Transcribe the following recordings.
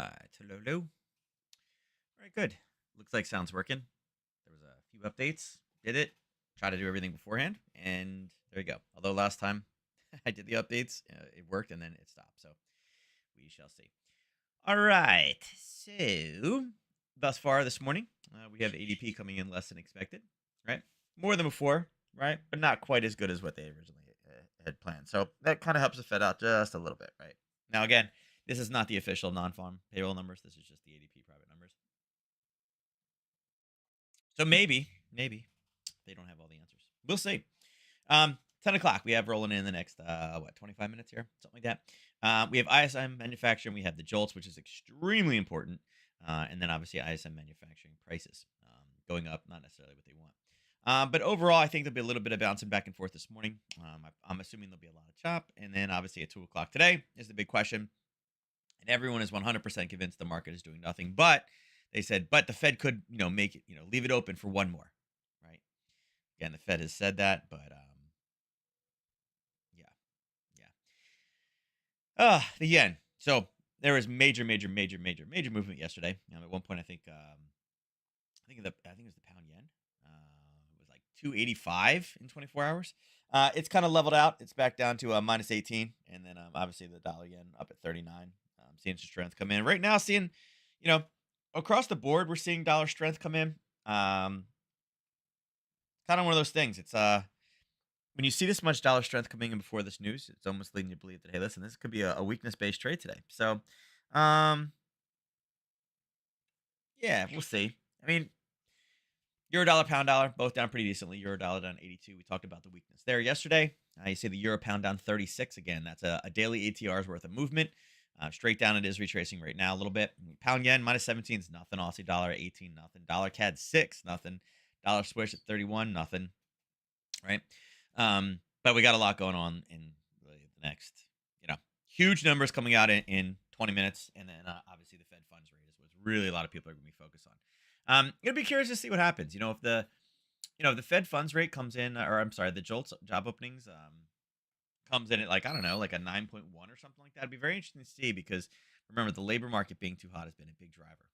right. Hello, hello. All right, good. Looks like sound's working. There was a few updates. Did it. Try to do everything beforehand, and there you go. Although last time I did the updates, it worked, and then it stopped. So we shall see. All right. So thus far this morning, we have ADP coming in less than expected. Right, more than before. Right, but not quite as good as what they originally had planned. So that kind of helps the Fed out just a little bit. Right now, again, this is not the official non-farm payroll numbers. This is just the ADP private numbers. So maybe they don't have all the answers. We'll see. 10 o'clock. We have rolling in the next 25 minutes here, something like that. We have ISM manufacturing. We have the jolts, which is extremely important, and then obviously ISM manufacturing prices going up, not necessarily what they want. But overall, I think there'll be a little bit of bouncing back and forth this morning. I'm assuming there'll be a lot of chop, and then obviously at 2 o'clock today is the big question, and everyone is 100% convinced the market is doing nothing. But they said, but the Fed could, make it, leave it open for one more, right? Again, the Fed has said that, but yeah, yeah. The yen. So there was major movement yesterday. At one point, I think it was the pound yen. It was like 285 in 24 hours. It's kind of leveled out. It's back down to minus 18, and then obviously the dollar yen up at 39. Seeing some strength come in right now. Seeing, you know, across the board, we're seeing dollar strength come in. Kind of one of those things. It's when you see this much dollar strength coming in before this news, it's almost leading you to believe that, hey, listen, this could be a weakness based trade today. So, um, yeah, we'll see. I mean, euro dollar, pound dollar, both down pretty decently. Euro dollar down 82. We talked about the weakness there yesterday. You see the euro pound down 36 again. That's a daily ATR's worth of movement. Straight down, it is retracing right now a little bit. Pound yen minus 17 is nothing. Aussie dollar 18, nothing. Dollar CAD 6, nothing. Dollar swish at 31, nothing. Right. But we got a lot going on in really the next, huge numbers coming out in 20 minutes. And then obviously the Fed funds rate is what really a lot of people are going to be focused on. Gonna be curious to see what happens. If the Fed funds rate comes in, or I'm sorry, the JOLTS job openings comes in at like, I don't know, like a 9.1 or something like that. It'd be very interesting to see because remember the labor market being too hot has been a big driver.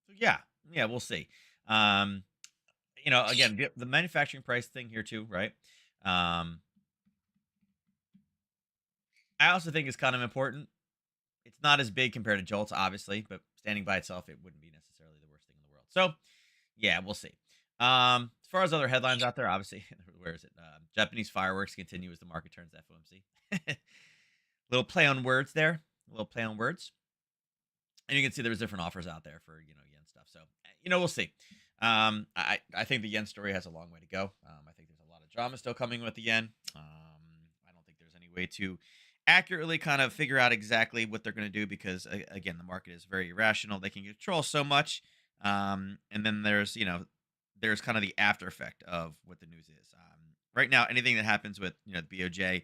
So yeah, we'll see. Um, again, the manufacturing price thing here too, right? Um, I also think is kind of important. It's not as big compared to Jolts, obviously, but standing by itself, it wouldn't be necessarily the worst thing in the world. So, yeah, we'll see. As far as other headlines out there, obviously, where is it? Japanese fireworks continue as the market turns to FOMC. Little play on words there. A little play on words. And you can see there's different offers out there for yen stuff. So we'll see. I think the yen story has a long way to go. I think there's a lot of drama still coming with the yen. I don't think there's any way to accurately kind of figure out exactly what they're going to do because again the market is very irrational. They can control so much, and then there's kind of the after effect of what the news is. Right now, anything that happens with the BOJ,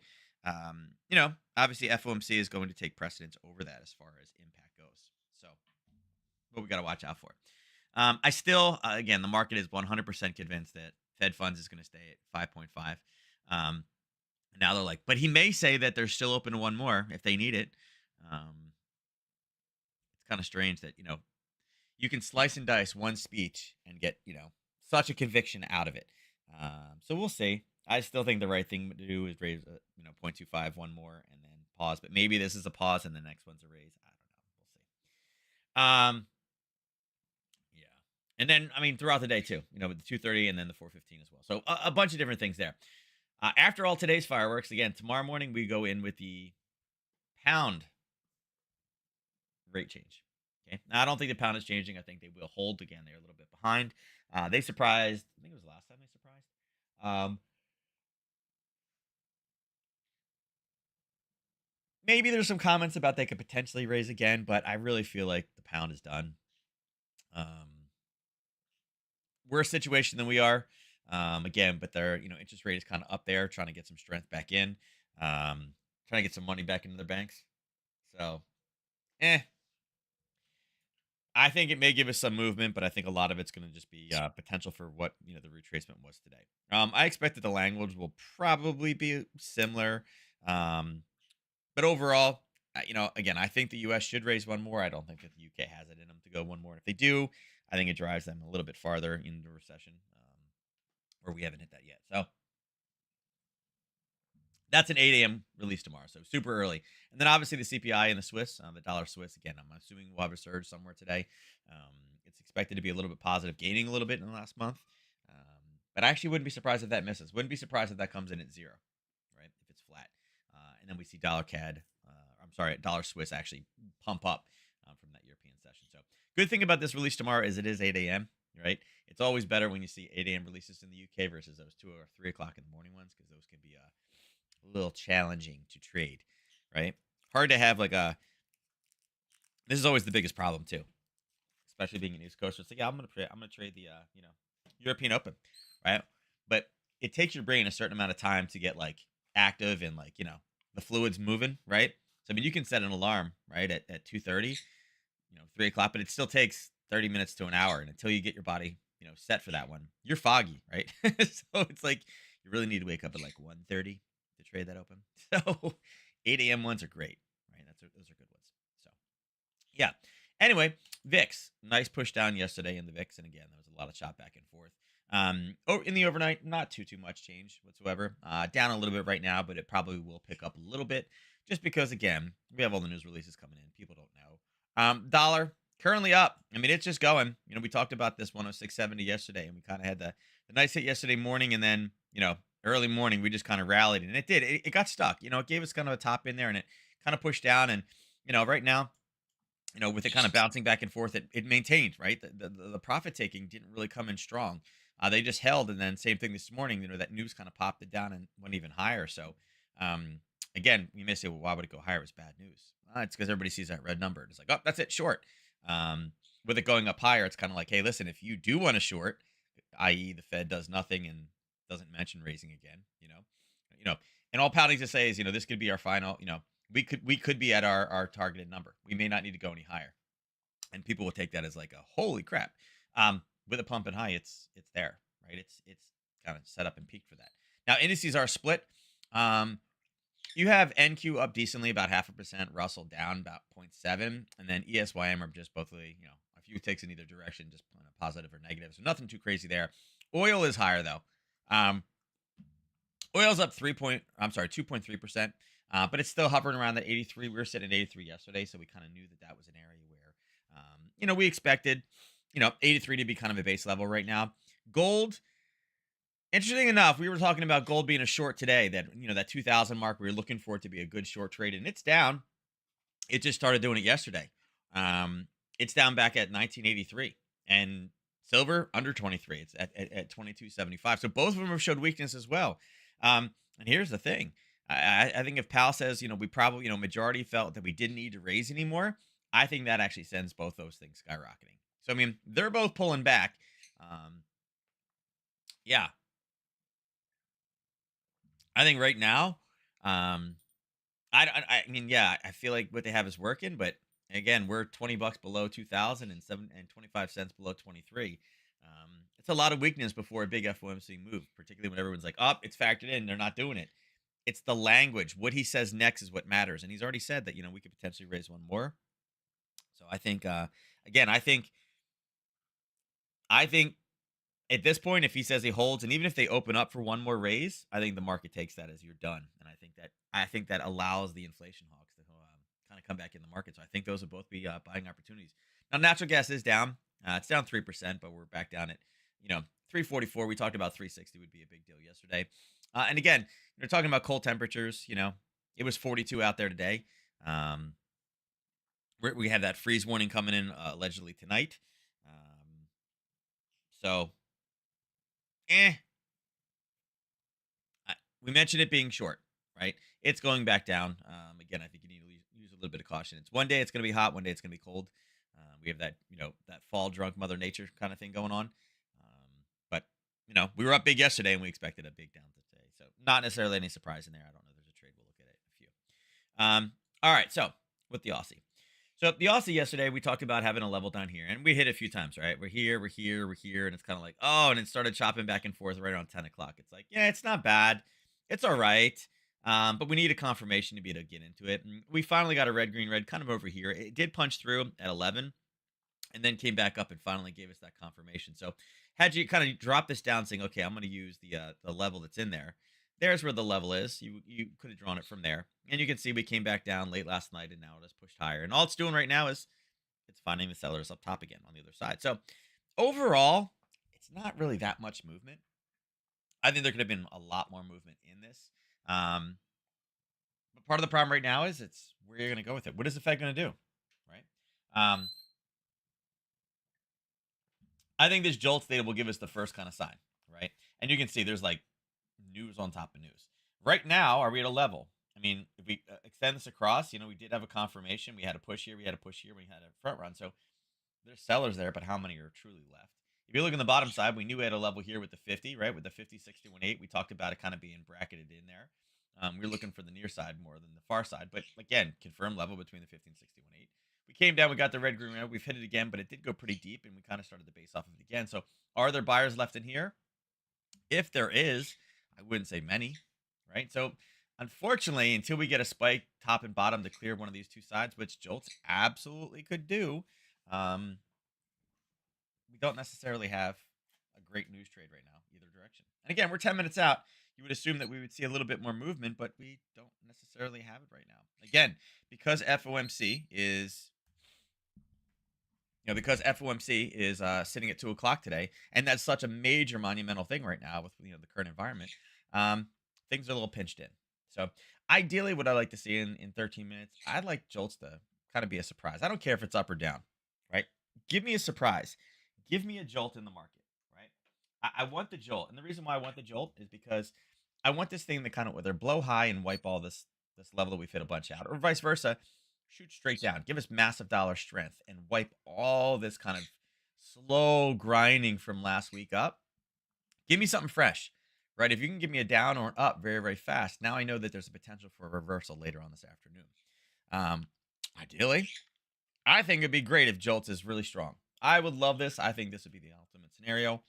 obviously FOMC is going to take precedence over that as far as impact goes. So, what we got to watch out for. I still, again, the market is 100% convinced that Fed funds is going to stay at 5.5. Now they're like, but he may say that they're still open to one more if they need it. It's kind of strange that you can slice and dice one speech and get such a conviction out of it. So we'll see. I still think the right thing to do is raise 0.25 one more and then pause. But maybe this is a pause and the next one's a raise. I don't know. We'll see. Yeah. And then I mean throughout the day too. With the 2:30 and then the 4:15 as well. So a bunch of different things there. After all today's fireworks, again tomorrow morning we go in with the pound rate change. Okay. Now I don't think the pound is changing. I think they will hold again. They're a little bit behind. They surprised. I think it was the last time they surprised. Maybe there's some comments about they could potentially raise again, but I really feel like the pound is done. Um, Worse situation than we are. Again, but their interest rate is kind of up there, trying to get some strength back in, trying to get some money back into their banks. So, eh, I think it may give us some movement, but I think a lot of it's going to just be potential for what the retracement was today. I expect that the language will probably be similar, but overall, again, I think the U.S. should raise one more. I don't think that the U.K. has it in them to go one more. If they do, I think it drives them a little bit farther into recession, where we haven't hit that yet. So that's an 8 a.m. release tomorrow, so super early. And then obviously the CPI and the Swiss, the dollar Swiss. Again, I'm assuming we'll have a surge somewhere today. It's expected to be a little bit positive, gaining a little bit in the last month. But I actually wouldn't be surprised if that misses. Wouldn't be surprised if that comes in at zero, right? If it's flat, and then we see dollar CAD. I'm sorry, dollar Swiss actually pump up from that European session. So good thing about this release tomorrow is it is 8 a.m. Right? It's always better when you see 8 a.m. releases in the UK versus those 2 or 3 o'clock in the morning ones because those can be a little challenging to trade, right? Hard to have like a. This is always the biggest problem too, especially being an East Coaster. It's like, yeah, I'm gonna trade the European Open, right? But it takes your brain a certain amount of time to get like active and like the fluids moving, right? So I mean, you can set an alarm right at 2:30, 3 o'clock, but it still takes 30 minutes to an hour, and until you get your body set for that one, you're foggy, right? So it's like you really need to wake up at like 1:30 to trade that open. So 8 a.m. ones are great, right? Those are good ones. So yeah. Anyway, VIX, nice push down yesterday in the VIX, and again, there was a lot of chop back and forth. In the overnight, not too much change whatsoever. Down a little bit right now, but it probably will pick up a little bit, just because again, we have all the news releases coming in. People don't know. Dollar currently up. I mean, it's just going. We talked about this 106.70 yesterday, and we kind of had the nice hit yesterday morning, and then early morning we just kind of rallied, and it did. It got stuck. It gave us kind of a top in there, and it kind of pushed down, and right now with it kind of bouncing back and forth, it maintained, right? The profit taking didn't really come in strong. They just held, and then same thing this morning. That news kind of popped it down and went even higher. So, again, you may say, well, why would it go higher? It was bad news. It's because everybody sees that red number. It's like, oh, that's it, short. With it going up higher, it's kind of like, hey, listen, if you do want to short, i.e., the Fed does nothing and doesn't mention raising again, and all pouting to say is, this could be our final, we could be at our targeted number. We may not need to go any higher, and people will take that as like a holy crap. With a pump and high, it's there, right? It's kind of set up and peaked for that. Now indices are split. You have NQ up decently, about 0.5%. Russell down about 0.7, and then ESYM are just both a few ticks in either direction, just positive or negative. So nothing too crazy there. Oil is higher though. Oil's up 2.3%. But it's still hovering around that 83. We were sitting at 83 yesterday, so we kind of knew that was an area where, we expected, 83 to be kind of a base level right now. Gold, interesting enough, we were talking about gold being a short today. That that 2,000 mark, we were looking for it to be a good short trade, and it's down. It just started doing it yesterday. It's down back at 1983, and silver under 23. It's at 22.75. So both of them have showed weakness as well. And here's the thing. I think if Powell says, we probably, majority felt that we didn't need to raise anymore, I think that actually sends both those things skyrocketing. So, I mean, they're both pulling back. Yeah. I think right now, I mean, yeah, I feel like what they have is working, but again, we're $20 below 2000 and 25 cents below 23. It's a lot of weakness before a big FOMC move, particularly when everyone's like, oh, it's factored in. They're not doing it. It's the language. What he says next is what matters. And he's already said that, we could potentially raise one more. So I think, again, I think at this point, if he says he holds, and even if they open up for one more raise, I think the market takes that as you're done. And I think that allows the inflation hawks to kind of come back in the market. So I think those will both be buying opportunities. Now, natural gas is down. It's down 3%, but we're back down at, 344. We talked about 360 would be a big deal yesterday. And again, we're talking about cold temperatures. It was 42 out there today. We have that freeze warning coming in allegedly tonight. So, we mentioned it being short, right? It's going back down. Again, I think you need to use a little bit of caution. It's one day it's going to be hot, one day it's going to be cold. We have that, that fall drunk Mother Nature kind of thing going on. But we were up big yesterday, and we expected a big down today. So not necessarily any surprise in there. I don't know. There's a trade. We'll look at it in a few. All right. So with the Aussie. So the Aussie yesterday, we talked about having a level down here, and we hit a few times, right? We're here, and it's kind of like, oh, and it started chopping back and forth right around 10 o'clock. It's like, yeah, it's not bad. It's all right. But we need a confirmation to be able to get into it. And we finally got a red, green, red kind of over here. It did punch through at 11 and then came back up and finally gave us that confirmation. So had you kind of drop this down saying, okay, I'm going to use the level that's in there. There's where the level is. You could have drawn it from there. And you can see we came back down late last night and now it has pushed higher. And all it's doing right now is it's finding the sellers up top again on the other side. So overall, it's not really that much movement. I think there could have been a lot more movement in this. Um, but part of the problem right now is it's where you're going to go with it. What is the Fed going to do? Right. Um, I think this Jolts data will give us the first kind of sign, right? And you can see there's like news on top of news. Right now, are we at a level? I mean, if we extend this across, we did have a confirmation. We had a push here, we had a push here, we had a front run. So there's sellers there, but how many are truly left? If you look on the bottom side, we knew we had a level here with the 50, right? With the 50, 61, 8. We talked about it kind of being bracketed in there. We are looking for the near side more than the far side. But again, confirmed level between the 50 and 61, 8. We came down, we got the red, green, red. We've hit it again, but it did go pretty deep, and we kind of started to base off of it again. So are there buyers left in here? If there is, I wouldn't say many, right? So unfortunately, until we get a spike top and bottom to clear one of these two sides, which Jolts absolutely could do, um, we don't necessarily have a great news trade right now, either direction. And again, we're 10 minutes out. You would assume that we would see a little bit more movement, but we don't necessarily have it right now. Again, because FOMC is, because FOMC is sitting at 2 o'clock today, and that's such a major monumental thing right now with the current environment. Um, Things are a little pinched in. So ideally, what I like to see in 13 minutes, I'd like Jolts to kind of be a surprise. I don't care if it's up or down, right? Give me a surprise. Give me a jolt in the market, right? I want the jolt, and the reason why I want the jolt is because I want this thing to kind of whether blow high and wipe all this level that we've hit a bunch out, or vice versa, shoot straight down, give us massive dollar strength, and wipe all this kind of slow grinding from last week up. Give me something fresh, right? If you can give me a down or an up very, very fast, now I know that there's a potential for a reversal later on this afternoon. Um, Ideally, I think it'd be great if Jolts is really strong. I would love this. I think this would be the ultimate scenario.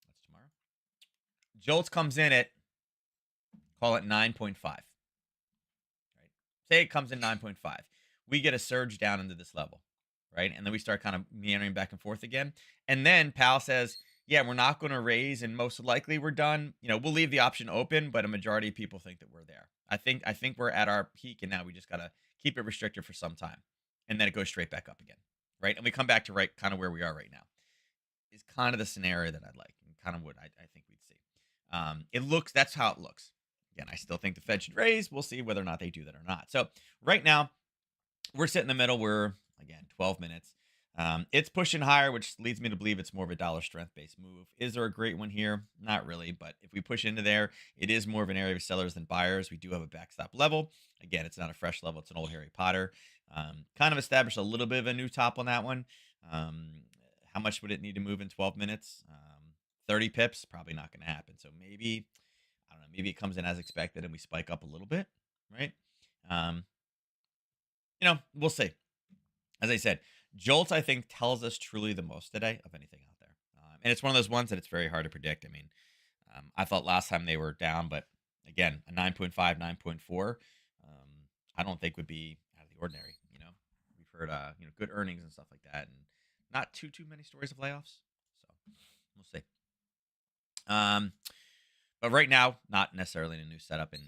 That's tomorrow. Jolts comes in at, call it 9.5, right? Say it comes in 9.5. We get a surge down into this level, right? And then we start kind of meandering back and forth again. And then Powell says, yeah, we're not going to raise, and most likely we're done. We'll leave the option open, but a majority of people think that we're there. I think we're at our peak, and now we just gotta keep it restricted for some time, and then it goes straight back up again, right? And we come back to right kind of where we are right now. Is kind of the scenario that I'd like, and kind of what I think we'd see. That's how it looks. Again, I still think the Fed should raise. We'll see whether or not they do that or not. So right now, we're sitting in the middle. We're again 12 minutes. It's pushing higher, which leads me to believe it's more of a dollar strength based move. Is there a great one here? Not really, but if we push into there, it is more of an area of sellers than buyers. We do have a backstop level. Again, it's not a fresh level; it's an old Harry Potter. Kind of established a little bit of a new top on that one. How much would it need to move in 12 minutes? 30 pips, probably not going to happen. So maybe I don't know. Maybe it comes in as expected and we spike up a little bit, right? Um, we'll see. As I said, Jolts, I think, tells us truly the most today of anything out there. And it's one of those ones that it's very hard to predict. I mean, I thought last time they were down, but again, a 9.5, 9.4, I don't think would be out of the ordinary. We've heard, good earnings and stuff like that, and not too many stories of layoffs. So we'll see. Um, but right now, not necessarily in a new setup. And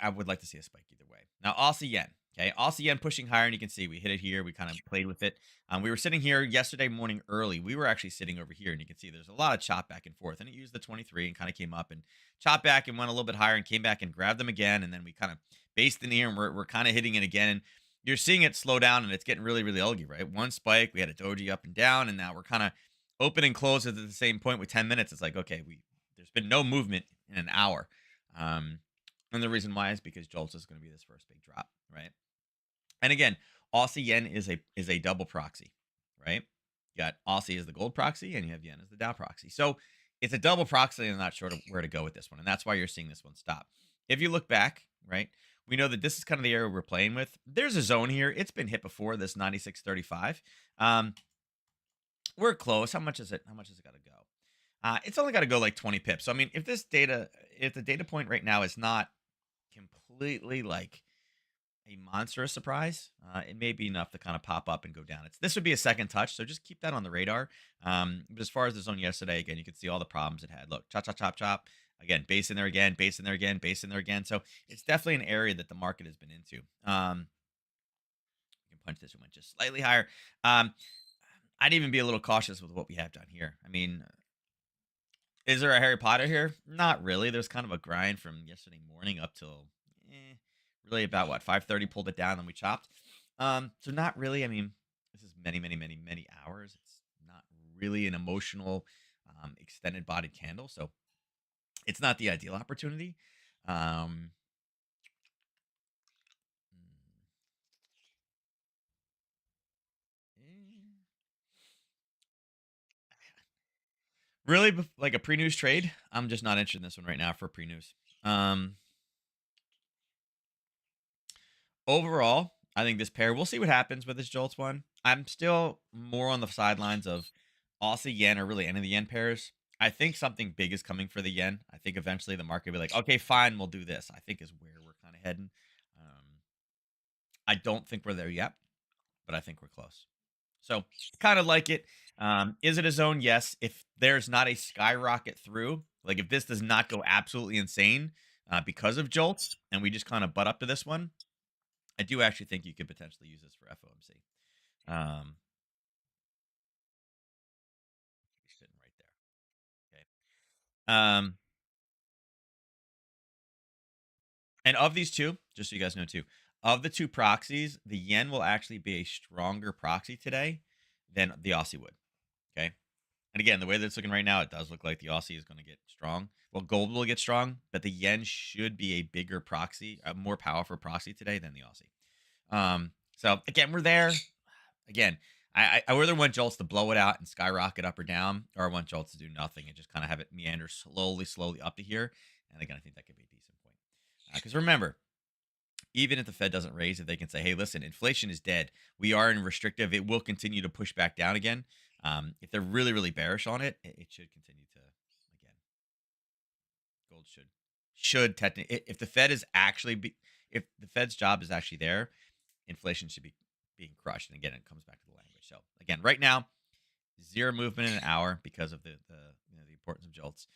I would like to see a spike either way. Now, Aussie yen. Okay, Aussie yen pushing higher, and you can see we hit it here. We kind of played with it. We were sitting here yesterday morning early. We were actually sitting over here, and you can see there's a lot of chop back and forth. And it used the 23 and kind of came up and chopped back and went a little bit higher and came back and grabbed them again. And then we kind of based in here, and we're kind of hitting it again. And you're seeing it slow down, and it's getting really, really ugly, right? One spike, we had a doji up and down, and now we're kind of open and close at the same point with 10 minutes. It's like, okay, there's been no movement in an hour. And the reason why is because Jolts is going to be this first big drop, right? And again, Aussie yen is a double proxy, right? You got Aussie as the gold proxy, and you have yen as the Dow proxy. So it's a double proxy, and I'm not sure where to go with this one, and that's why you're seeing this one stop. If you look back, right, we know that this is kind of the area we're playing with. There's a zone here. It's been hit before, this 96.35. We're close. How much is it? How much has it got to go? It's only got to go like 20 pips. So I mean, if the data point right now is not completely like a monstrous surprise, it may be enough to kind of pop up and go down. This would be a second touch, so just keep that on the radar. But as far as the zone yesterday, again, you could see all the problems it had. Look, chop, chop, chop, chop. Again, base in there again, base in there again, base in there again. So it's definitely an area that the market has been into. You can punch this one just slightly higher. Um, I'd even be a little cautious with what we have down here. I mean, is there a Harry Potter here? Not really. There's kind of a grind from yesterday morning up till really about what 5:30. Pulled it down, and we chopped. So not really. I mean, this is many, many, many, many hours. It's not really an emotional, extended bodied candle, so it's not the ideal opportunity. Um, eh, really, like a pre-news trade. I'm just not interested in this one right now for pre-news. Um, Overall, I think this pair, we'll see what happens with this Jolts one. I'm still more on the sidelines of Aussie yen or really any of the yen pairs. I think something big is coming for the yen. I think eventually the market will be like, okay, fine, we'll do this. I think is where we're kind of heading. I don't think we're there yet, but I think we're close. So kind of like it. Is it a zone? Yes. If there's not a skyrocket through, like if this does not go absolutely insane because of jolts, and we just kind of butt up to this one, I do actually think you could potentially use this for FOMC. Um, sitting right there. Okay. Um, and of these two, just so you guys know too, of the two proxies, the yen will actually be a stronger proxy today than the Aussie would. Okay. And again, the way that it's looking right now, it does look like the Aussie is going to get strong. Well, gold will get strong, but the yen should be a bigger proxy, a more powerful proxy today than the Aussie. So again, we're there. Again, I either want Jolts to blow it out and skyrocket up or down, or I want Jolts to do nothing and just kind of have it meander slowly, slowly up to here. And again, I think that could be a decent point. Because remember, even if the Fed doesn't raise it, they can say, hey, listen, inflation is dead. We are in restrictive. It will continue to push back down again. If they're really, really bearish on it, it should continue to, again, gold should technically, if the Fed is actually, if the Fed's job is actually there, inflation should be being crushed. And again, it comes back to the language. So again, right now, zero movement in an hour because of the importance of jolts.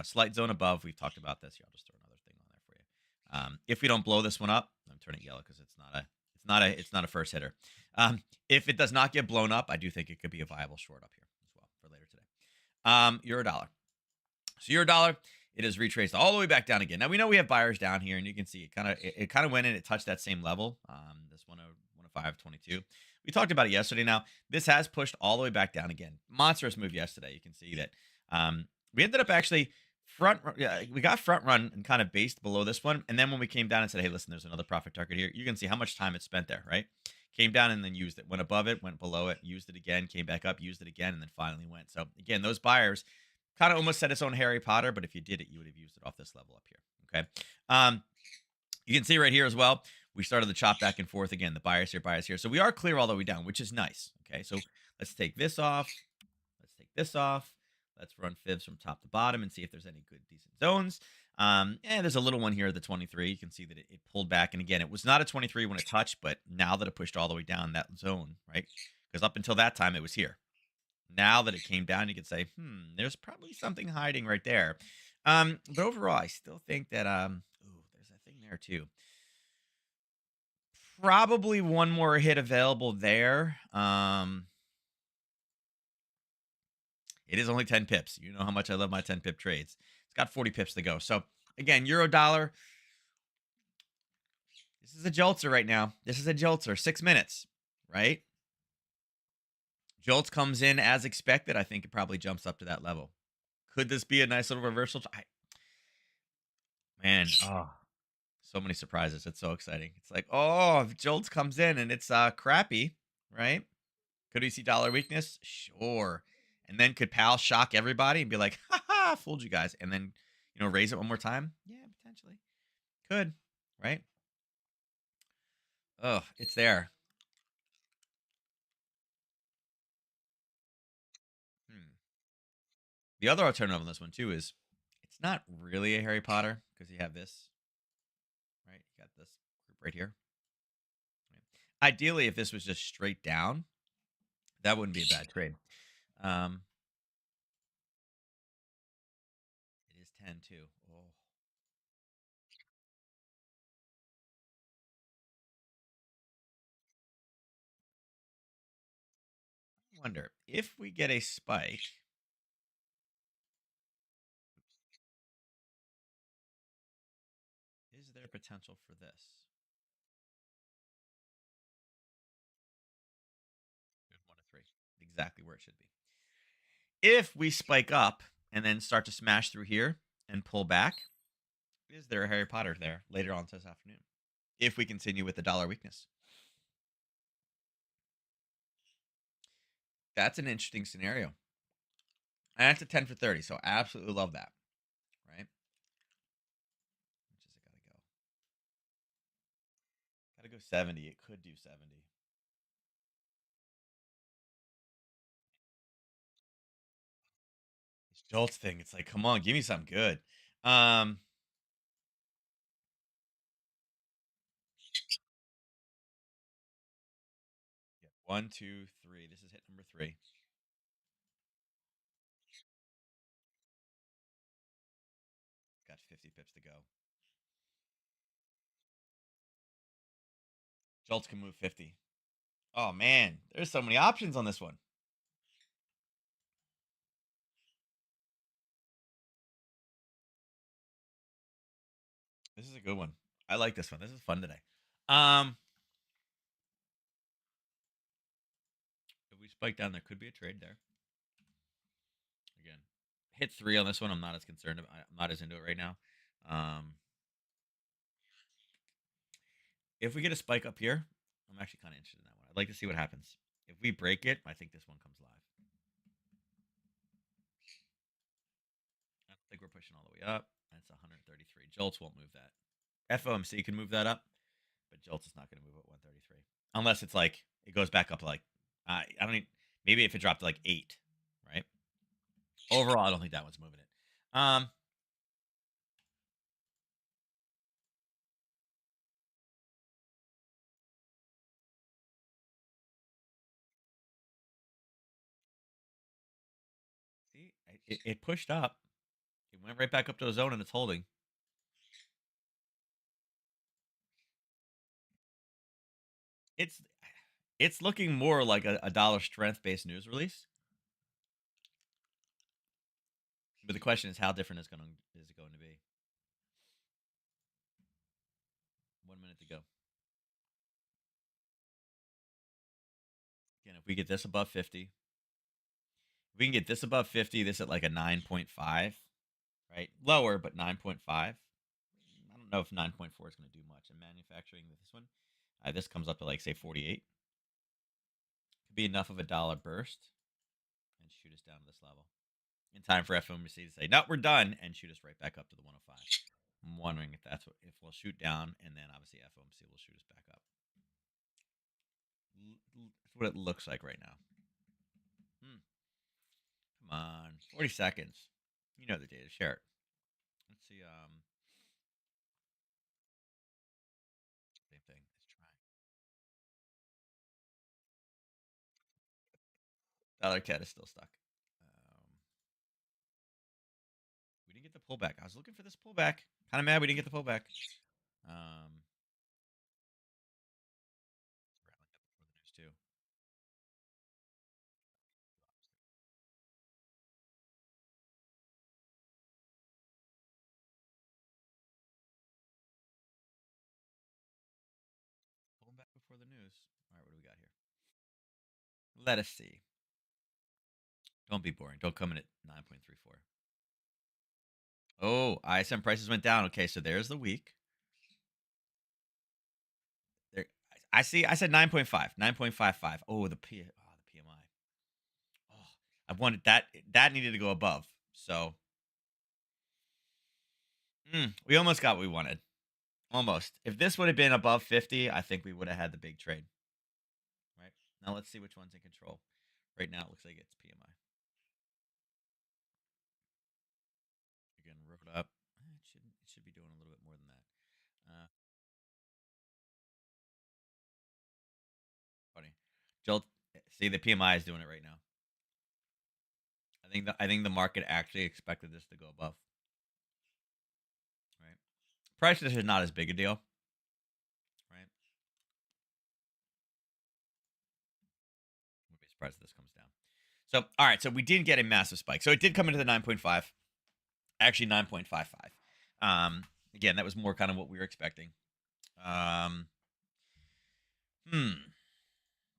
Slight zone above. We've talked about this. Here, I'll just throw another thing on there for you. If we don't blow this one up, I'm turning it yellow because it's not a first hitter. If it does not get blown up, I do think it could be a viable short up here as well for later today. Euro dollar. So euro dollar, it is retraced all the way back down again. Now we know we have buyers down here, and you can see it kind of went in. It touched that same level. This 105.22. We talked about it yesterday. Now this has pushed all the way back down again. Monstrous move yesterday. You can see that we ended up actually we got front run and kind of based below this one, and then when we came down and said, hey, listen, there's another profit target here, you can see how much time it spent there, right? Came down and then used it, went above it, went below it, used it again, came back up, used it again, and then finally went. So again, those buyers kind of almost said its own Harry Potter, but if you did it, you would have used it off this level up here. Okay. You can see right here as well, we started the chop back and forth again, the buyers here, buyers here. So we are clear all the way down, which is nice. Okay. So let's take this off. Let's take this off. Let's run fibs from top to bottom and see if there's any good, decent zones. And there's a little one here at the 23. You can see that it pulled back. And again, it was not a 23 when it touched, but now that it pushed all the way down that zone, right? Because up until that time, it was here. Now that it came down, you could say, there's probably something hiding right there. But overall, I still think that there's a thing there too. Probably one more hit available there. It is only 10 pips. You know how much I love my 10 pip trades. It's got 40 pips to go. So again, euro dollar. This is a joltzer right now. This is a joltzer. 6 minutes, right? Jolts comes in as expected. I think it probably jumps up to that level. Could this be a nice little reversal? Man, so many surprises. It's so exciting. It's like, if Jolts comes in and it's crappy, right? Could we see dollar weakness? Sure. And then could Pal shock everybody and be like, ha ha, fooled you guys. And then, raise it one more time? Yeah, potentially. Could, right? Oh, it's there. Hmm. The other alternative on this one too is it's not really a Harry Potter because you have this, right? You got this group right here. Right? Ideally, if this was just straight down, that wouldn't be a bad trade. Um, it is 10 too. Oh, I wonder if we get a spike. Is there potential for this? Good, 1 to 3, exactly where it should be. If we spike up and then start to smash through here and pull back, is there a Harry Potter there later on this afternoon? If we continue with the dollar weakness, that's an interesting scenario. And that's a 10 for 30. So I absolutely love that. Right? Which is it gotta go? Gotta go 70. It could do 70. This Jolts thing, it's like, come on, give me something good. Um, yeah, 1, 2, 3. This is hit number 3. Got 50 pips to go. Jolts can move 50. Oh man, there's so many options on this one. This is a good one. I like this one. This is fun today. Um, if we spike down, there could be a trade there. Again, hit 3 on this one. I'm not as concerned about. I'm not as into it right now. Um, if we get a spike up here, I'm actually kind of interested in that one. I'd like to see what happens. If we break it, I think this one comes live. I don't think we're pushing all the way up. That's 133. Jolts won't move that. FOMC can move that up, but Jolts is not going to move at 133 unless it's like it goes back up to like I don't need, maybe if it dropped to like 8, right? Overall, I don't think that one's moving it. See, it pushed up. It went right back up to the zone and it's holding. It's it's looking more like a dollar strength based news release. But the question is, how different is it going to be? 1 minute to go. Again, if we get this above 50, if we can get this above 50, this at like a 9.5, right? Lower, but 9.5. I don't know if 9.4 is going to do much. In manufacturing with this one, this comes up to like say 48. Could be enough of a dollar burst and shoot us down to this level in time for FOMC to say, no, we're done, and shoot us right back up to the 105. I'm wondering if that's what, if we'll shoot down, and then obviously FOMC will shoot us back up. That's what it looks like right now. Come on, 40 seconds. You know the data. Share it. Let's see. Same thing. Let's try. Dollar cat is still stuck. We didn't get the pullback. I was looking for this pullback. Kind of mad we didn't get the pullback. Um, rallying up before the news too. Pulling back before the news. All right, what do we got here? Let us see. Don't be boring. Don't come in at 9.34. Oh, ISM prices went down. Okay, so there's the week. There, I see. I said 9.5, 9.55. Oh, the PMI. Oh, I wanted that. That needed to go above. So we almost got what we wanted. Almost. If this would have been above 50, I think we would have had the big trade. Right now, let's see which one's in control. Right now, it looks like it's PMI. Again, wrote up. It should be doing a little bit more than that. Jolt, see the PMI is doing it right now. I think the market actually expected this to go above. Right. Price is not as big a deal. Right. Would be surprised if this comes down. So all right. So we did get a massive spike. So it did come into the 9.5. Actually 9.55. Again, that was more kind of what we were expecting. Um,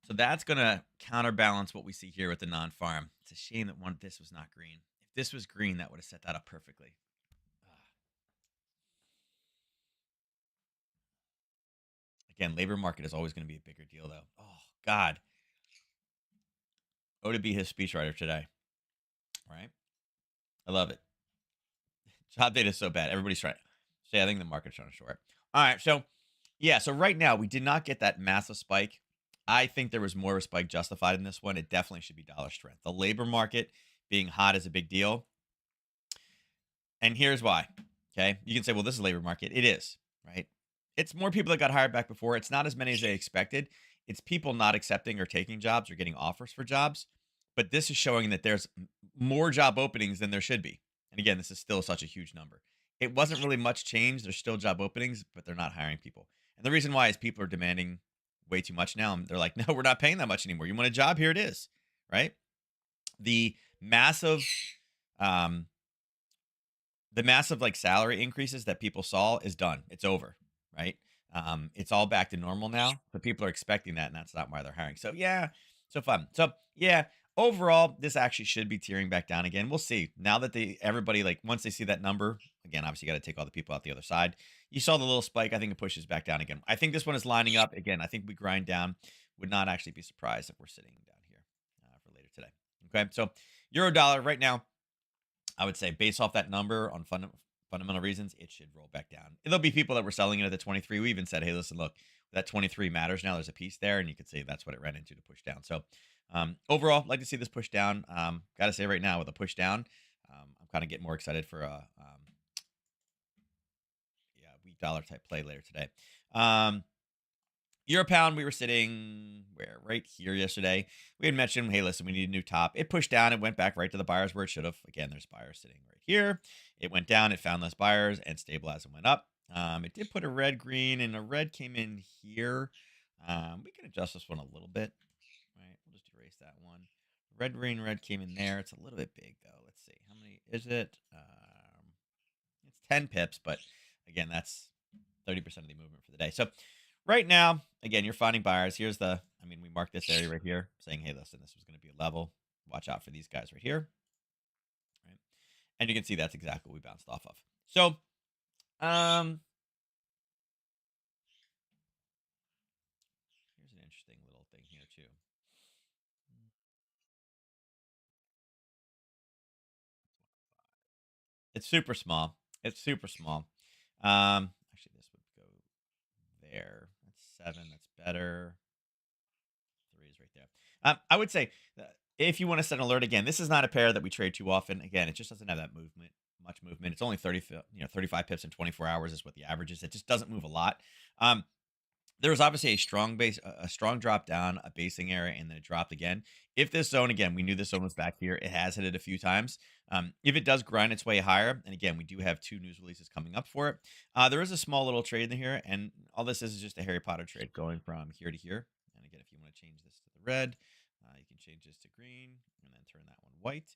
So that's gonna counterbalance what we see here with the non-farm. It's a shame that this was not green. If this was green, that would have set that up perfectly. Again, labor market is always going to be a bigger deal, though. Oh God, oh to be his speechwriter today, right? I love it. Job data is so bad. Everybody's trying. So yeah, I think the market's trying to short. All right, so yeah, so right now we did not get that massive spike. I think there was more of a spike justified in this one. It definitely should be dollar strength. The labor market being hot is a big deal. And here's why. Okay. You can say, well, this is labor market. It is, right? It's more people that got hired back before. It's not as many as they expected. It's people not accepting or taking jobs or getting offers for jobs. But this is showing that there's more job openings than there should be. And again, this is still such a huge number. It wasn't really much change. There's still job openings, but they're not hiring people. And the reason why is people are demanding way too much now. And they're like, no, we're not paying that much anymore. You want a job? Here it is. Right. The massive, um, the massive like salary increases that people saw is done. It's over, right? It's all back to normal now, but people are expecting that, and that's not why they're hiring. So yeah, so fun. So yeah, overall, this actually should be tearing back down again. We'll see. Now that everybody like once they see that number again, obviously you got to take all the people out the other side. You saw the little spike. I think it pushes back down again. I think this one is lining up again. I think we grind down. Would not actually be surprised if we're sitting down here for later today. Okay, so euro dollar right now. I would say based off that number on fundamental reasons, it should roll back down. There'll be people that were selling it at the 23. We even said, hey, listen, look, that 23 matters now. There's a piece there, and you could say that's what it ran into to push down. So overall, like to see this push down. Got to say right now with a push down, I'm kind of getting more excited for a weak dollar type play later today. Euro pound, we were sitting where right here yesterday. We had mentioned, hey, listen, we need a new top. It pushed down. It went back right to the buyers where it should have. Again, there's buyers sitting right here. It went down. It found those buyers and stabilized and went up. It did put a red, green, and a red came in here. We can adjust this one a little bit. Right, we'll just erase that one. Red, green, red came in there. It's a little bit big though. Let's see, how many is it? It's 10 pips, but again, that's 30% of the movement for the day. So right now, again, you're finding buyers. We marked this area right here saying, hey, listen, this was going to be a level. Watch out for these guys right here. Right. And you can see that's exactly what we bounced off of. So, here's an interesting little thing here too. It's super small. It's super small. Actually, this would go there. That's 7. That's better. 3 is right there. I would say if you want to set an alert again, this is not a pair that we trade too often. Again, it just doesn't have that much movement. It's only 35 pips in 24 hours is what the average is. It just doesn't move a lot. There was obviously a strong drop down, a basing area, and then it dropped again. If this zone, again, we knew this zone was back here. It has hit it a few times. If it does grind its way higher, and again, we do have 2 news releases coming up for it. There is a small little trade in here, and all this is just a Harry Potter trade going from here to here. And again, if you want to change this to the red, you can change this to green, and then turn that one white.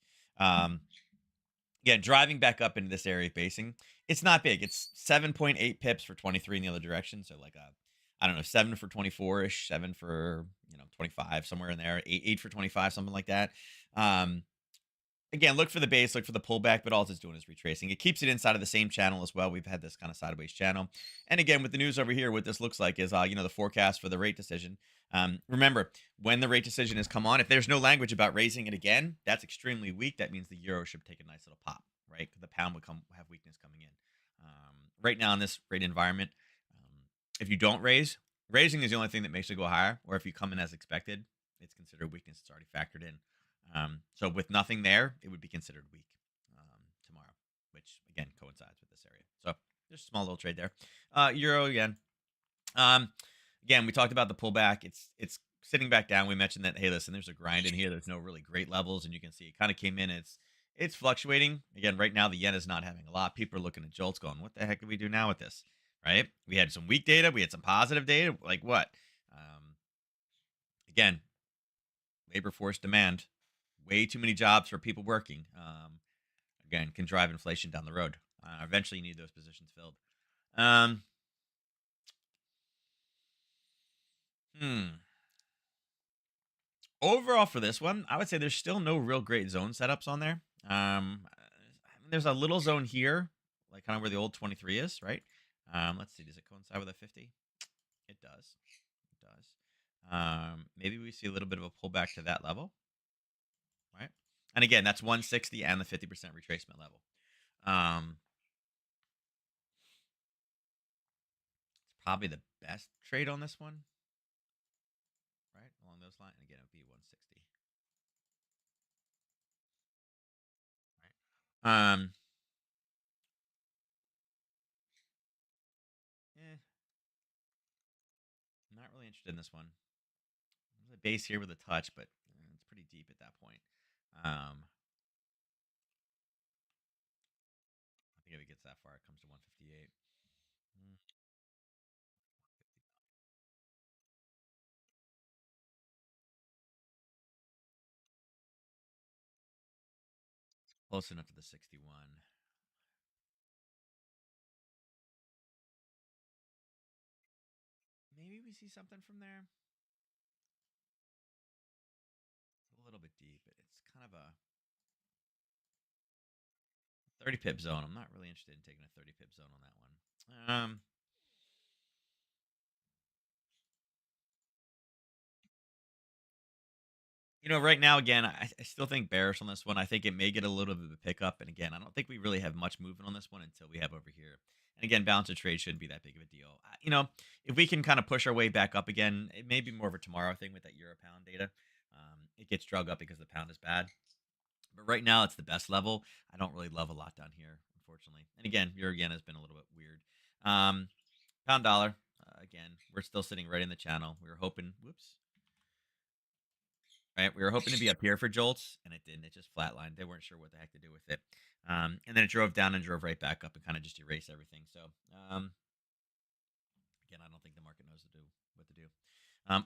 Again, driving back up into this area of basing, it's not big. It's 7.8 pips for 23 in the other direction. So like I don't know, 7 for 24-ish, 7 for 25, somewhere in there, 8 for 25, something like that. Again, look for the base, look for the pullback, but all it's doing is retracing. It keeps it inside of the same channel as well. We've had this kind of sideways channel. And again, with the news over here, what this looks like is, the forecast for the rate decision. Remember, when the rate decision has come on, if there's no language about raising it again, that's extremely weak. That means the euro should take a nice little pop, right? The pound would have weakness coming in. Right now in this rate environment, if you don't raising is the only thing that makes it go higher. Or if you come in as expected, it's considered weakness. It's already factored in. So with nothing there, it would be considered weak tomorrow, which again coincides with this area. So just a small little trade there. Euro again. Again, we talked about the pullback. It's sitting back down, we mentioned that, hey, listen, there's a grind in here. There's no really great levels, and you can see it kind of came in. It's fluctuating again. Right now, the yen is not having a lot. People are looking at jolts, going, "What the heck do we do now with this?" Right? We had some weak data. We had some positive data. Like what? Um, Again, labor force demand. Way too many jobs for people working. Again, can drive inflation down the road. Eventually, you need those positions filled. Um, hmm. Overall, for this one, I would say there's still no real great zone setups on there. There's a little zone here, like kind of where the old 23 is, right? Let's see, does it coincide with a 50? It does. It does. Maybe we see a little bit of a pullback to that level, right? And again, that's 160 and the 50% retracement level. Um, it's probably the best trade on this one, right? Along those lines. And again, it would be 160, right? Eh, I'm not really interested in this one. There's a base here with a touch, but it's pretty deep at that point. I think if it gets that far, it comes to 158. Mm, Close enough to the 61. Maybe we see something from there. It's a little bit deep. It's kind of a 30 pip zone. I'm not really interested in taking a 30 pip zone on that one. Right now, again, I still think bearish on this one. I think it may get a little bit of a pickup. And again, I don't think we really have much movement on this one until we have over here. And again, balance of trade shouldn't be that big of a deal. If we can kind of push our way back up again, it may be more of a tomorrow thing with that euro pound data. It gets drug up because the pound is bad. But right now, it's the best level. I don't really love a lot down here, unfortunately. And again, euro yen has been a little bit weird. Um, Pound dollar, again, we're still sitting right in the channel. We were hoping, whoops, right? We were hoping to be up here for jolts, and it didn't. It just flatlined. They weren't sure what the heck to do with it. And then it drove down and drove right back up and kind of just erased everything. So, again, I don't think the market knows what to do.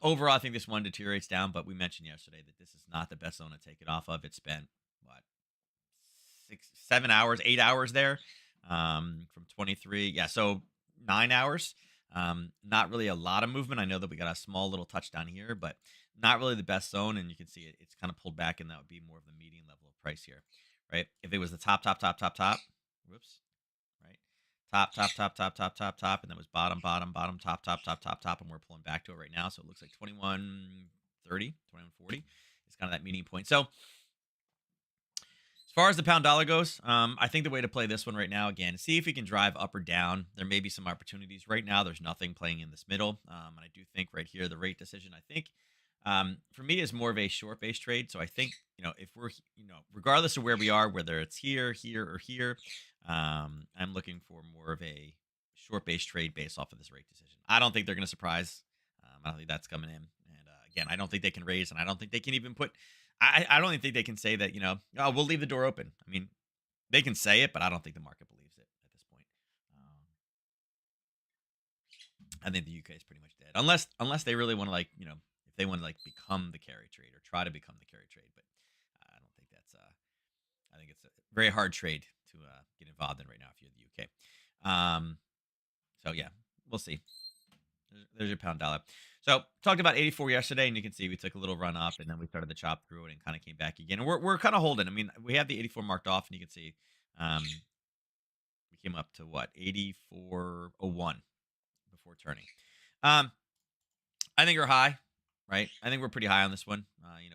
Overall, I think this one deteriorates down, but we mentioned yesterday that this is not the best zone to take it off of. It spent, what, 7 hours, 8 hours there, from 23. Yeah, so 9 hours. Not really a lot of movement. I know that we got a small little touchdown here, but not really the best zone. And you can see it's kind of pulled back, and that would be more of the median level of price here, right? If it was the top, top, top, top, top, whoops, right? Top, top, top, top, top, top, top, and then was bottom, bottom, bottom, top, top, top, top, top, and we're pulling back to it right now. So it looks like 21.30, 21.40 is kind of that meeting point. So as far as the pound dollar goes, I think the way to play this one right now, again, see if we can drive up or down. There may be some opportunities. Right now, there's nothing playing in this middle. And I do think right here, the rate decision, I think, for me, is more of a short base trade. So I think, if we're, regardless of where we are, whether it's here, here, or here, I'm looking for more of a short base trade based off of this rate decision. I don't think they're going to surprise. I don't think that's coming in. And again, I don't think they can raise, and I don't think they can even put I don't even think they can say that, oh, we'll leave the door open. I mean, they can say it, but I don't think the market believes it at this point. Um, I think the UK is pretty much dead, unless they really want to, like, if they want to, like, become the carry trade or try to become the carry trade. But I don't think that's. I think it's a very hard trade to get involved in right now if you're the UK. So yeah, we'll see. There's your pound dollar. So talked about 84 yesterday, and you can see we took a little run up, and then we started to chop through it and kind of came back again. And we're kind of holding. I mean, we have the 84 marked off, and you can see we came up to what, 84.01 before turning. Um, I think we're high, right? I think we're pretty high on this one.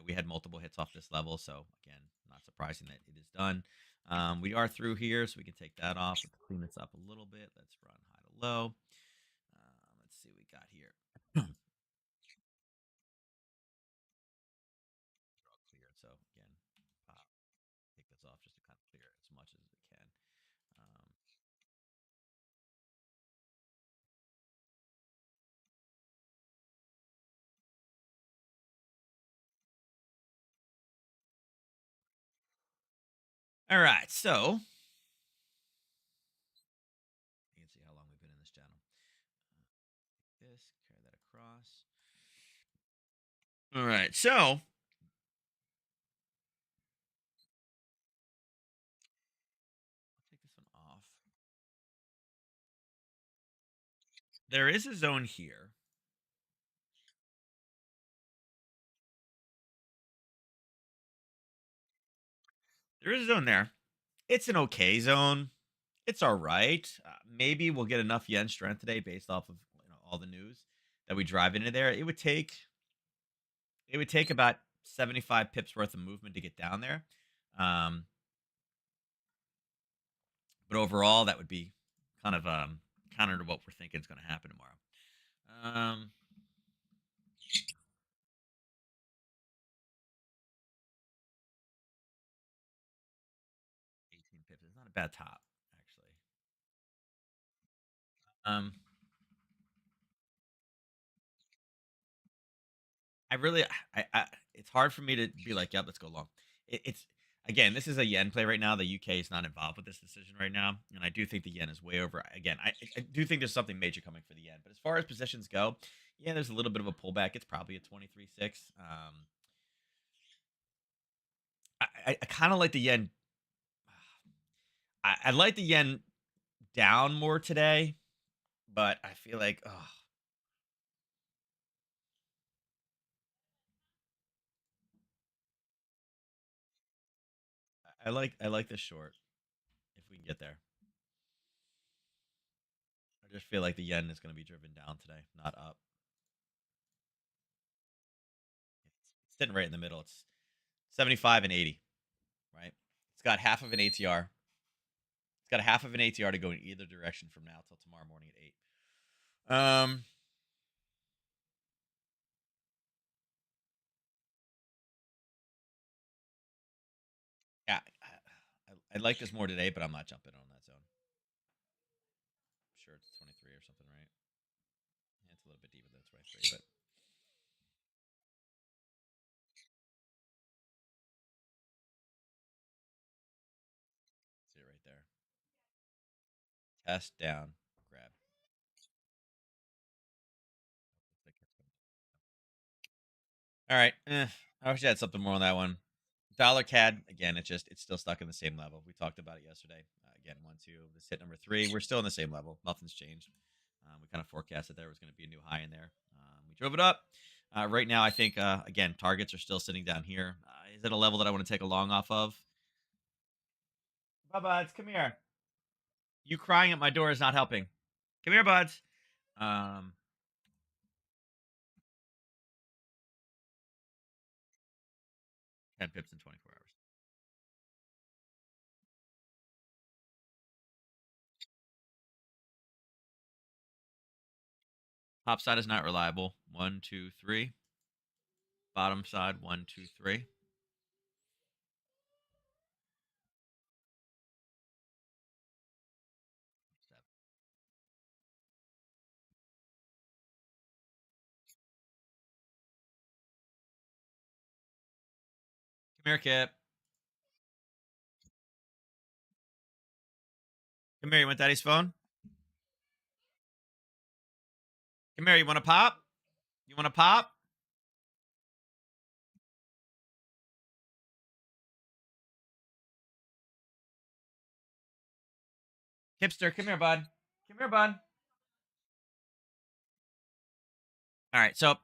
We had multiple hits off this level, so again, not surprising that it is done. We are through here, so we can take that off. Let's clean this up a little bit. Let's run high to low. Let's see what we got here. Draw clear. So again, pop, take this off just to kind of clear it as much as we can. Um, All right, so you can see how long we've been in this channel. This, carry that across. All right, so I'll take this one off. There is a zone here. There is a zone there. It's an okay zone. It's all right. Maybe we'll get enough yen strength today based off of all the news that we drive into there. It would take about 75 pips worth of movement to get down there. Um, but overall, that would be kind of counter to what we're thinking is going to happen tomorrow. 18 pips is not a bad top, actually. Um, I really, it's hard for me to be like, yep, let's go long. It's again, this is a yen play right now. The UK is not involved with this decision right now, and I do think the yen is way over. Again, I do think there's something major coming for the yen, but as far as positions go, yeah, there's a little bit of a pullback. It's probably a 23.6. I kind of like the yen. I like the yen down more today, but I feel like, oh, I like the short if we can get there. I just feel like the yen is going to be driven down today, not up. It's sitting right in the middle. It's 75 and 80, right? It's got half of an ATR. It's got a half of an ATR to go in either direction from now till tomorrow morning at 8. Yeah, I like this more today, but I'm not jumping on that zone. I'm sure it's 23 or something, right? Yeah, it's a little bit deeper than 23, but see it right there. Test down, grab. All right. I wish I had something more on that one. Dollar CAD again. It's still stuck in the same level. We talked about it yesterday. Again, 1, 2. This hit number 3. We're still in the same level. Nothing's changed. We kind of forecasted there was going to be a new high in there. We drove it up. Right now, I think again targets are still sitting down here. Is it a level that I want to take a long off of? Bye, buds. Come here. You crying at my door is not helping. Come here, buds. Um, 10 pips in 24 hours. Top side is not reliable. 1, 2, 3. Bottom side, 1, 2, 3. Come here, Kip. Come here. You want daddy's phone? Come here. You want to pop? You want to pop? Kipster, come here, bud. Come here, bud. All right. So,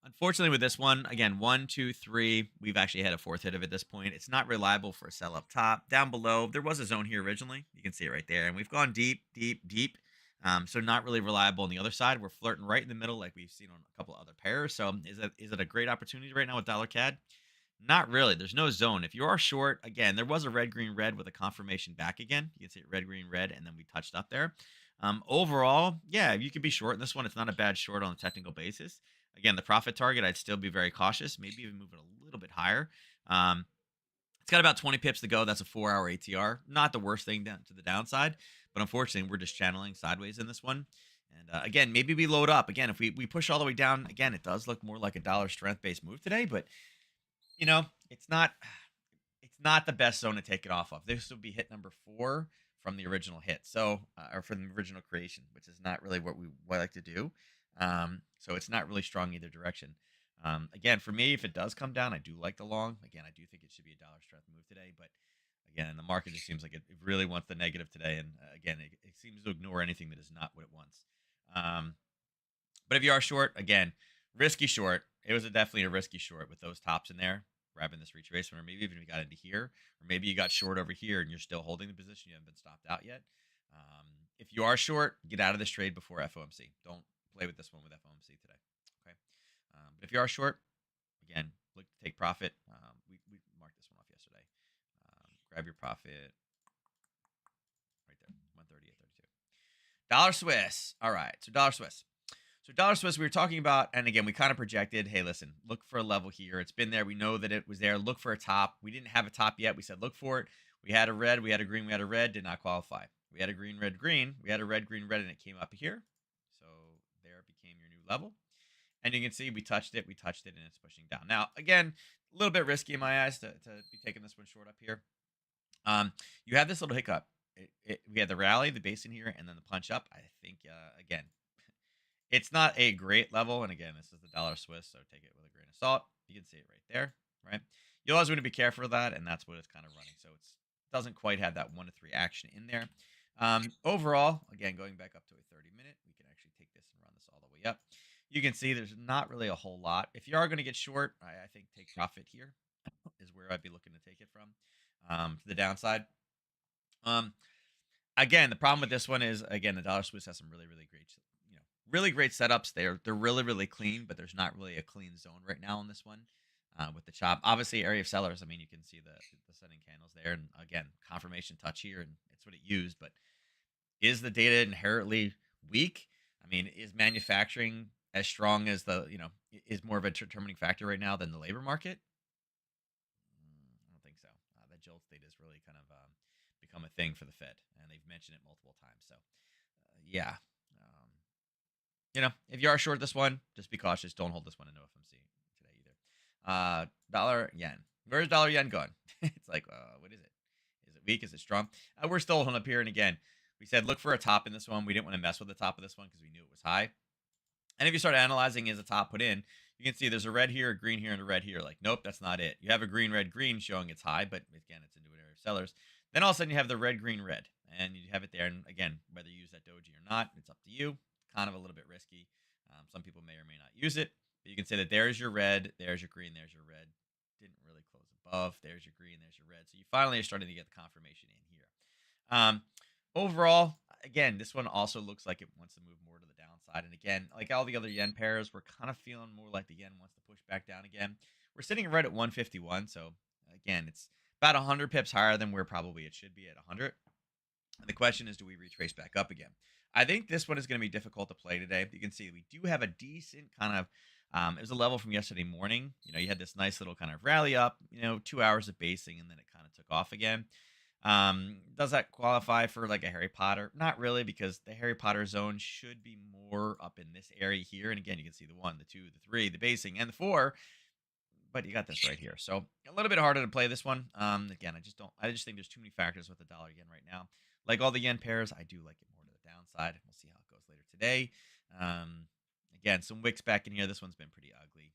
unfortunately, with this one, again, 1, 2, 3. We've actually had a fourth hit of it at this point. It's not reliable for a sell up top. Down below, there was a zone here originally. You can see it right there. And we've gone deep, deep, deep. So not really reliable on the other side. We're flirting right in the middle, like we've seen on a couple other pairs. So is it a great opportunity right now with dollar CAD? Not really. There's no zone. If you are short, again, there was a red, green, red with a confirmation back again. You can see it red, green, red, and then we touched up there. Overall, yeah, you could be short in this one. It's not a bad short on a technical basis. Again, the profit target, I'd still be very cautious, maybe even move it a little bit higher. Um, it's got about 20 pips to go. That's a 4-hour ATR. Not the worst thing down to the downside, but unfortunately, we're just channeling sideways in this one. And again, maybe we load up. Again, if we push all the way down, again, it does look more like a dollar strength based move today, but you know, it's not not the best zone to take it off of. This would be hit number 4 from the original hit. So, or from the original creation, which is not really what we like to do. So it's not really strong either direction. Again, for me, if it does come down, I do like the long. Again, I do think it should be a dollar strength move today, but again, the market just seems like it really wants the negative today, and again, it seems to ignore anything that is not what it wants. Um, but if you are short, again, risky short. It was definitely a risky short with those tops in there, grabbing this retracement, or maybe even if you got into here, or maybe you got short over here and you're still holding the position. You haven't been stopped out yet. Um, if you are short, get out of this trade before FOMC. Don't play with this one with FOMC today. Okay. But if you are short, again, look to take profit. We marked this one off yesterday. Grab your profit right there, 130 at 32. Dollar Swiss. All right. So dollar Swiss. So dollar Swiss, we were talking about, and again, we kind of projected, hey, listen, look for a level here. It's been there. We know that it was there. Look for a top. We didn't have a top yet. We said, look for it. We had a red, we had a green, we had a red, did not qualify. We had a green, red, green. We had a red, green, red, and it came up here. So there it became your new level. And you can see we touched it, and it's pushing down. Now, again, a little bit risky in my eyes to be taking this one short up here. You have this little hiccup. We had the rally, the base in here, and then the punch up. I think, again, it's not a great level, and again, this is the dollar Swiss, so take it with a grain of salt. You can see it right there, right? You always want to be careful of that, and that's what it's kind of running. So it doesn't quite have that 1 to 3 action in there. Overall, again, going back up to a 30-minute, we can actually take this and run this all the way up. You can see there's not really a whole lot. If you are going to get short, I think take profit here is where I'd be looking to take it from to the downside. Um, Again, the problem with this one is again the dollar Swiss has some really great, really great setups. They're really clean, but there's not really a clean zone right now on this one with the chop. Obviously, area of sellers. I mean, you can see the setting candles there, and again, confirmation touch here, and it's what it used. But is the data inherently weak? I mean, is manufacturing as strong as is more of a determining factor right now than the labor market? I don't think so. That JOLTS data has really kind of become a thing for the Fed, and they've mentioned it multiple times. So, yeah, um, if you are short this one, just be cautious. Don't hold this one in no FMC today either. Dollar yen. Where's dollar yen going? It's like, what is it? Is it weak? Is it strong? We're still holding up here, and again, we said look for a top in this one. We didn't want to mess with the top of this one because we knew it was high. And if you start analyzing as a top put in, you can see there's a red here, a green here, and a red here. Like, nope, that's not it. You have a green, red, green showing it's high, but again, it's into an area of sellers. Then all of a sudden you have the red, green, red, and you have it there. And again, whether you use that doji or not, it's up to you. Kind of a little bit risky. Some people may or may not use it, but you can say that there's your red, there's your green, there's your red. Didn't really close above. There's your green, there's your red. So you finally are starting to get the confirmation in here. Overall, again, this one also looks like it wants to move more to the downside. And again, like all the other yen pairs, we're kind of feeling more like the yen wants to push back down again. We're sitting right at 151. So again, it's about 100 pips higher than where probably it should be at 100. And the question is, do we retrace back up again? I think this one is going to be difficult to play today. You can see we do have a decent kind of, it was a level from yesterday morning. You had this nice little kind of rally up, 2 hours of basing, and then it kind of took off again. Does that qualify for like a Harry Potter? Not really, because the Harry Potter zone should be more up in this area here. And again, you can see the 1, the 2, the 3, the basing, and the 4. But you got this right here. So a little bit harder to play this one. Again, I just think there's too many factors with the dollar yen right now. Like all the yen pairs, I do like it more to the downside. We'll see how it goes later today. Again, some wicks back in here. This one's been pretty ugly.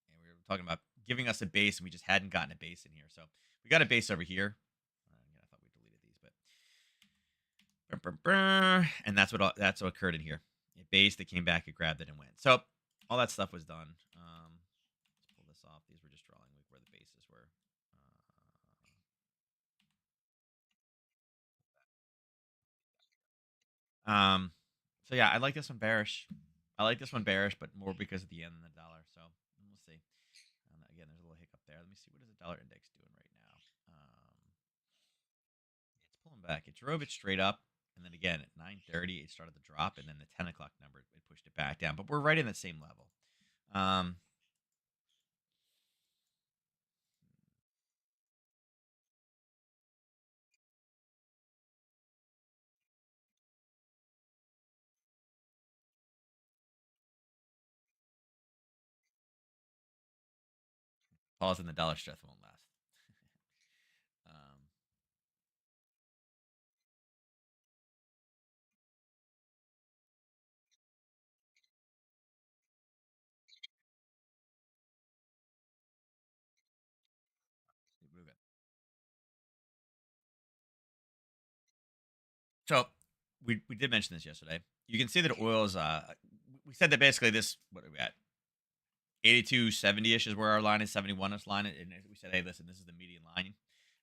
And we were talking about giving us a base, and we just hadn't gotten a base in here. So we got a base over here. Again, I thought we deleted these, but and that's what occurred in here. It based, it came back, it grabbed it, and went. So all that stuff was done. Let's pull this off. These were just drawing like where the bases were. So yeah, I like this one bearish. I like this one bearish, but more because of the yen than the dollar. So we'll see. Again, there's a little hiccup there. Let me see, what is the dollar index doing right now? It's pulling back. It drove it straight up, and then again at 9:30 it started to drop, and then the 10 o'clock number it pushed it back down. But we're right in the same level. Um, Pause and the dollar stress won't last. um, so we did mention this yesterday. You can see that oil is we said that basically this what are we at 82.70 ish is where our line is 71ish line, and we said hey listen this is the median line.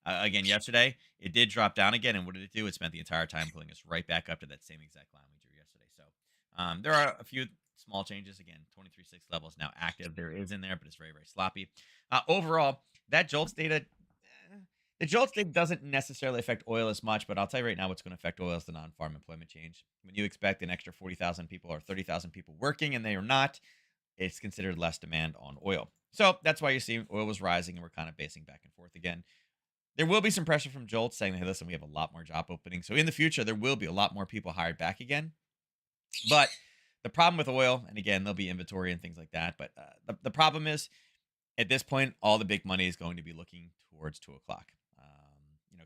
Again yesterday it did drop down again, and what did it do? It spent the entire time pulling us right back up to that same exact line we drew yesterday. So there are a few small changes. Again 23.6 level is now active. There is in there, but it's very very sloppy. Overall that jolts data. The JOLTS thing doesn't necessarily affect oil as much, but I'll tell you right now what's going to affect oil is the non-farm employment change. When you expect an extra 40,000 people or 30,000 people working and they are not, it's considered less demand on oil. So that's why you see oil was rising and we're kind of basing back and forth again. There will be some pressure from JOLTS saying, hey, listen, we have a lot more job openings. So in the future, there will be a lot more people hired back again. But the problem with oil, and again, there'll be inventory and things like that. But the problem is at this point, all the big money is going to be looking towards 2 o'clock.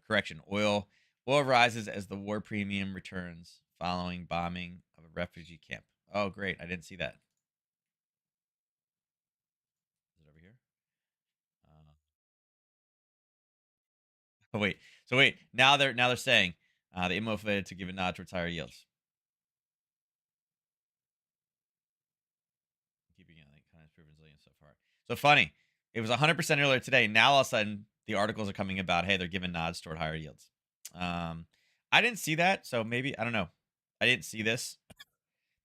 Correction. Oil rises as the war premium returns following bombing of a refugee camp. Oh, great! I didn't see that. Is it over here? Uh, oh wait. So wait. Now they're saying they motivated to give a nod towards higher yields. Keeping it like kind of proven resilient so far. So funny. It was 100% earlier today. Now all of a sudden the articles are coming about, hey, they're giving nods toward higher yields. Um, I didn't see that, so maybe I don't know. I didn't see this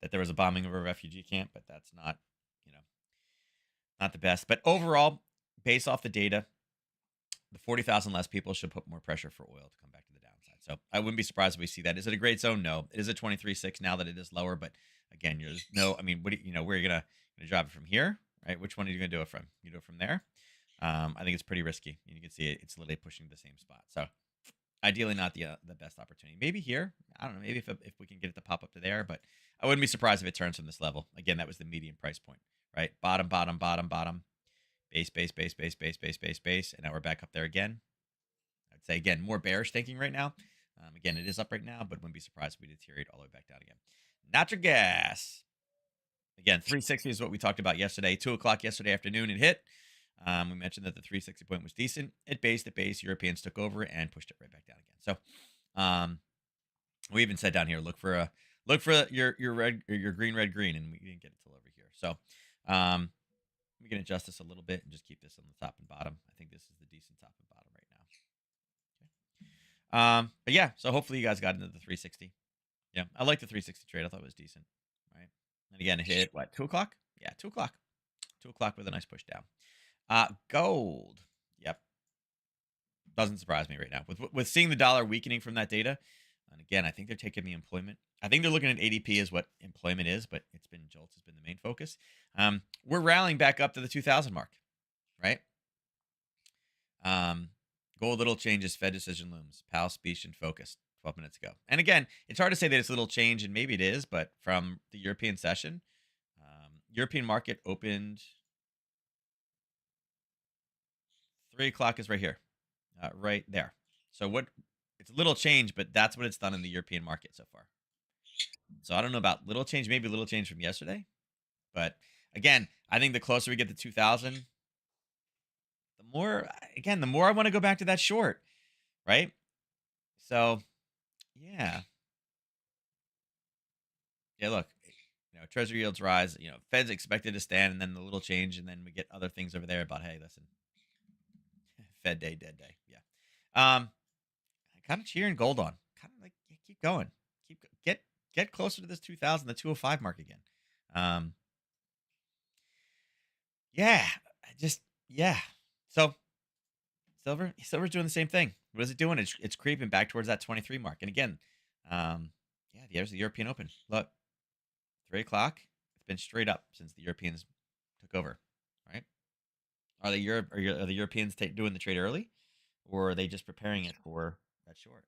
that there was a bombing of a refugee camp, but that's not you know not the best. But overall, based off the data, the 40,000 less people should put more pressure for oil to come back to the downside. So I wouldn't be surprised if we see that. Is it a great zone? No. It is a 23.6 now that it is lower, but again, there's no, I mean, what do where are you gonna drive it from here? Right? Which one are you gonna do it from? You do it from there? I think it's pretty risky. You can see it's literally pushing the same spot. So ideally not the best opportunity. Maybe here. I don't know. Maybe if we can get it to pop up to there, but I wouldn't be surprised if it turns from this level. Again, that was the median price point, right? Bottom, bottom, bottom, bottom, base, base, base, base, base, base, base, base, and now we're back up there again. I'd say again more bearish thinking right now. Again, it is up right now, but wouldn't be surprised if we deteriorate all the way back down again. Natural gas. Again, 360 is what we talked about yesterday. 2 o'clock yesterday afternoon, it hit. We mentioned that the 360 point was decent. It based at base. Europeans took over and pushed it right back down again. So we even said down here, look for your red or your green, red, green, and we didn't get it till over here. So we can adjust this a little bit and just keep this on the top and bottom. I think this is the decent top and bottom right now. Okay. But yeah, so hopefully you guys got into the 360. Yeah, I like the 360 trade. I thought it was decent. Right. And again, it hit what 2 o'clock? Yeah, 2 o'clock. 2 o'clock with a nice push down. Gold. Yep. Doesn't surprise me right now. With seeing the dollar weakening from that data, and again, I think they're taking the employment. I think they're looking at ADP as what employment is, but it's been JOLTS has been the main focus. We're rallying back up to the 2,000 mark, right? Gold little changes, Fed decision looms, Powell speech and focus 12 minutes ago. And again, it's hard to say that it's a little change, and maybe it is, but from the European session, European market opened 3 o'clock is right here, right there. So what? It's a little change, but that's what it's done in the European market so far. So I don't know about little change, maybe a little change from yesterday, but again, I think the closer we get to 2,000, the more I want to go back to that short, right? So yeah, yeah. Look, Treasury yields rise. Fed's expected to stand, and then the little change, and then we get other things over there about hey, listen, Fed day, dead day. Yeah. Kind of cheering gold on. Kind of like yeah, keep going. Get closer to this 2,000, the 205 mark again. Um, yeah, yeah. So silver's doing the same thing. What is it doing? It's creeping back towards that 23 mark. And again, yeah, there's the European Open. Look, 3 o'clock. It's been straight up since the Europeans took over. Right? Are the Europeans doing the trade early, or are they just preparing it for that short?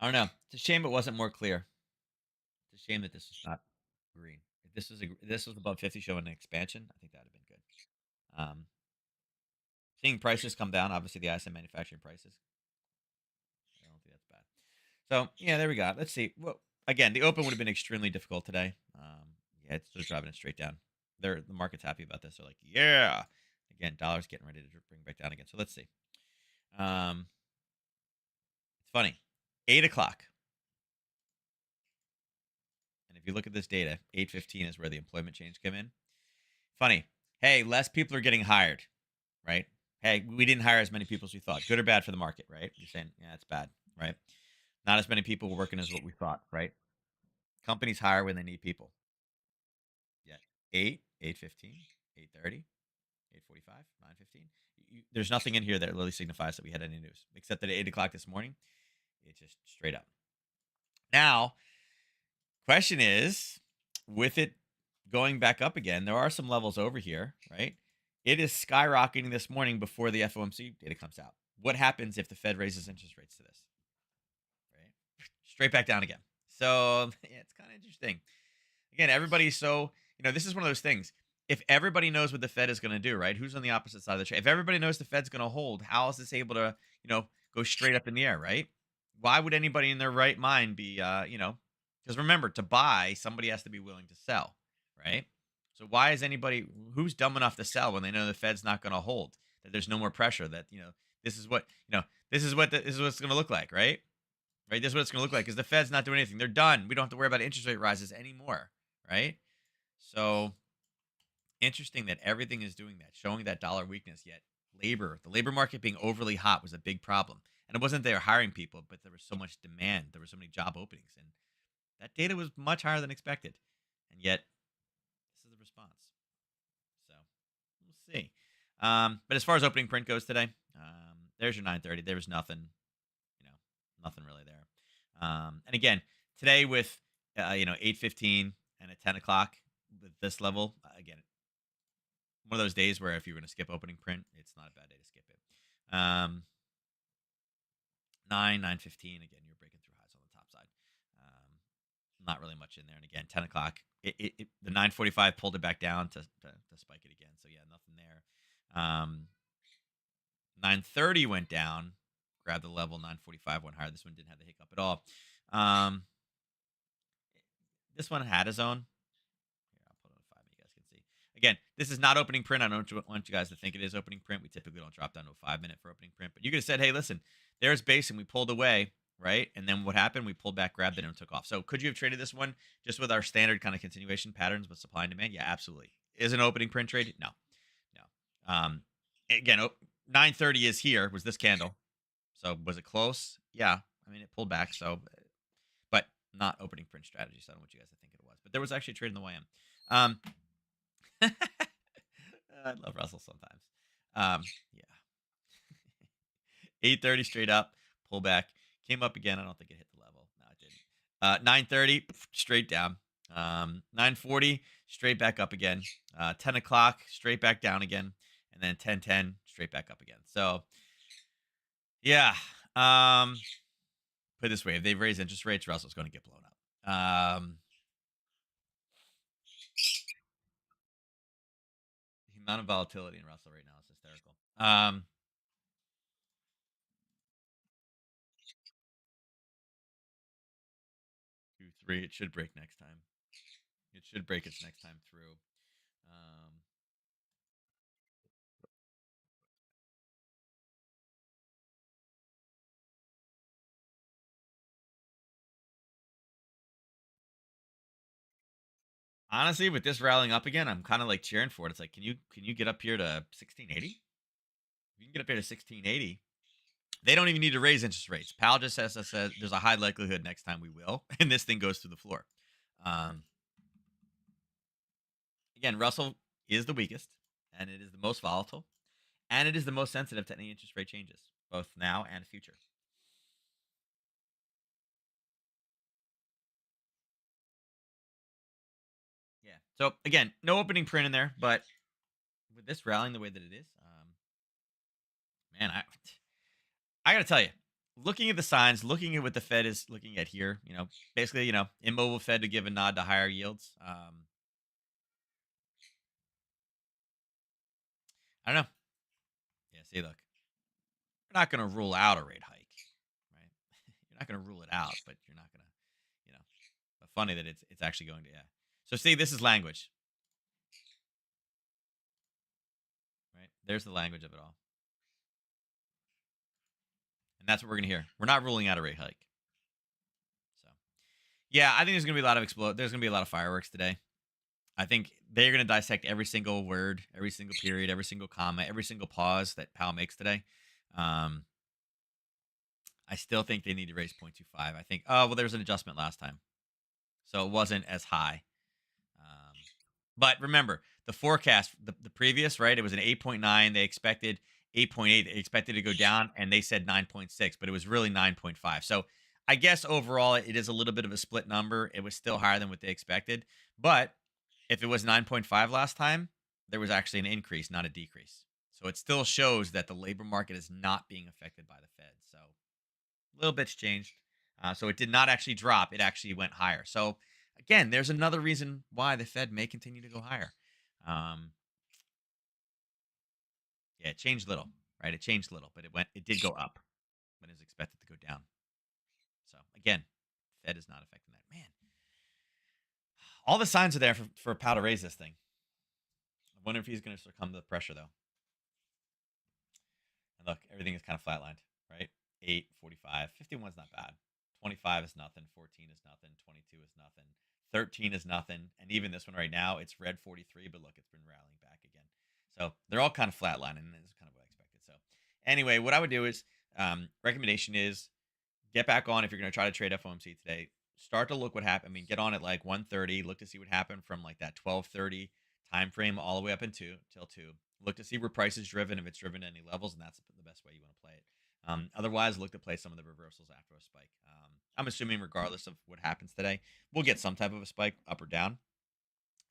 I don't know. It's a shame it wasn't more clear. It's a shame that this is not green. If this was above 50 showing an expansion. I think that would have been good. Seeing prices come down, obviously the ISM manufacturing prices. I don't think that's bad. So yeah, there we go. Let's see. Well, again, the open would have been extremely difficult today. Yeah, it's just driving it straight down. The market's happy about this. They're like, yeah. Again, dollar's getting ready to bring back down again. So let's see. It's funny. 8 o'clock. And if you look at this data, 8:15 is where the employment change came in. Funny. Hey, less people are getting hired, right? Hey, we didn't hire as many people as we thought. Good or bad for the market, right? You're saying, yeah, it's bad, right? Not as many people working as what we thought, right? Companies hire when they need people. Yeah. 8, 8:15, 8:30, 8:45, 9:15. There's nothing in here that really signifies that we had any news, except that at 8 o'clock this morning, it's just straight up. Now, question is, with it going back up again, there are some levels over here, right? It is skyrocketing this morning before the FOMC data comes out. What happens if the Fed raises interest rates to this? Right? Straight back down again. So yeah, it's kind of interesting. Again, everybody's so, this is one of those things. If everybody knows what the Fed is going to do, right? Who's on the opposite side of the trade? If everybody knows the Fed's going to hold, how is this able to, go straight up in the air, right? Why would anybody in their right mind be, because remember, to buy, somebody has to be willing to sell, right? So why is anybody who's dumb enough to sell when they know the Fed's not going to hold? That there's no more pressure. That this is what this is what it's going to look like, right? Right. This is what it's going to look like because the Fed's not doing anything. They're done. We don't have to worry about interest rate rises anymore, right? So interesting that everything is doing that, showing that dollar weakness. Yet the labor market being overly hot was a big problem, and it wasn't they were hiring people, but there was so much demand. There were so many job openings, and that data was much higher than expected, and yet this is the response. So we'll see. But as far as opening print goes today, there's your 9:30. There was nothing, you know, nothing really there. And again, today with 8:15 and at 10 o'clock with this level, again, one of those days where if you're going to skip opening print, it's not a bad day to skip it. 9:15 again, you're breaking through highs on the top side. Not really much in there. And again, 10 o'clock, the 9:45 pulled it back down to spike it again. So yeah, nothing there. 9:30 went down, grabbed the level. 9:45 went higher. This one didn't have the hiccup at all. Um, this one had a zone. Here, I'll put it on 5 you guys can see. Again, this is not opening print. I don't want you guys to think it is opening print. We typically don't drop down to a 5 minute for opening print. But you could have said, hey, listen, there's base and we pulled away, right? And then what happened? We pulled back, grabbed it, and took off. So could you have traded this one just with our standard kind of continuation patterns with supply and demand? Yeah, absolutely. Is an opening print trade? No. No. Again, 9:30 is here, was this candle. So was it close? Yeah. I mean, it pulled back. So, but not opening print strategy. So I don't want you guys to think it was. But there was actually a trade in the YM. I love Russell sometimes. Yeah. 8:30 straight up, pull back, came up again. I don't think it hit the level. No, it didn't. 9:30 straight down. 9:40 straight back up again. 10 o'clock straight back down again, and then 10:10 straight back up again. So yeah. Put it this way: if they raise interest rates, Russell's going to get blown up. The amount of volatility in Russell right now is hysterical. 2, 3. It should break next time. It should break its next time through. Um, Honestly, with this rallying up again, I'm kind of like cheering for it. It's like, can you get up here to 1680? You can get up here to 1680. They don't even need to raise interest rates. Powell just says there's a high likelihood next time we will, and this thing goes through the floor. Um, Again, Russell is the weakest, and it is the most volatile, and it is the most sensitive to any interest rate changes, both now and future. Yeah. So again, no opening print in there, but with this rallying the way that it is, man, I got to tell you, looking at the signs, looking at what the Fed is looking at here, basically, immobile Fed to give a nod to higher yields. I don't know. Yeah, see, look, you're not going to rule out a rate hike, right? You're not going to rule it out, but you're not going to, you know. But funny that it's actually going to, yeah. So see, this is language, right? There's the language of it all, and that's what we're going to hear. We're not ruling out a rate hike. So yeah, I think there's going to be a lot of There's going to be a lot of fireworks today. I think they're going to dissect every single word, every single period, every single comma, every single pause that Powell makes today. Um, I still think they need to raise 0.25. I think, oh, well, there was an adjustment last time, so it wasn't as high. Um, but remember, the forecast, the previous, right? It was an 8.9. They expected 8.8. They expected to go down, and they said 9.6, but it was really 9.5. So I guess overall, it is a little bit of a split number. It was still higher than what they expected. But if it was 9.5 last time, there was actually an increase, not a decrease. So it still shows that the labor market is not being affected by the Fed. So a little bit's changed. So it did not actually drop. It actually went higher. So again, there's another reason why the Fed may continue to go higher. Um, yeah, it changed little, right? It changed little, but it did go up when it was expected to go down. So again, Fed is not affecting that. Man, all the signs are there for Powell to raise this thing. I wonder if he's going to succumb to the pressure, though. And look, everything is kind of flatlined, right? 8, 45, 51 is not bad. 25 is nothing. 14 is nothing. 22 is nothing. 13 is nothing. And even this one right now, it's red 43, but look, it's been rallying back again. So they're all kind of flatlining, and this is kind of what I expected. So anyway, what I would do is, recommendation is get back on if you're going to try to trade FOMC today. Start to look what happened. I mean, get on at like 1:30. Look to see what happened from like that 12:30 time frame all the way up into till 2. Look to see where price is driven, if it's driven to any levels, and that's the best way you want to play it. Otherwise, look to play some of the reversals after a spike. I'm assuming, regardless of what happens today, we'll get some type of a spike up or down.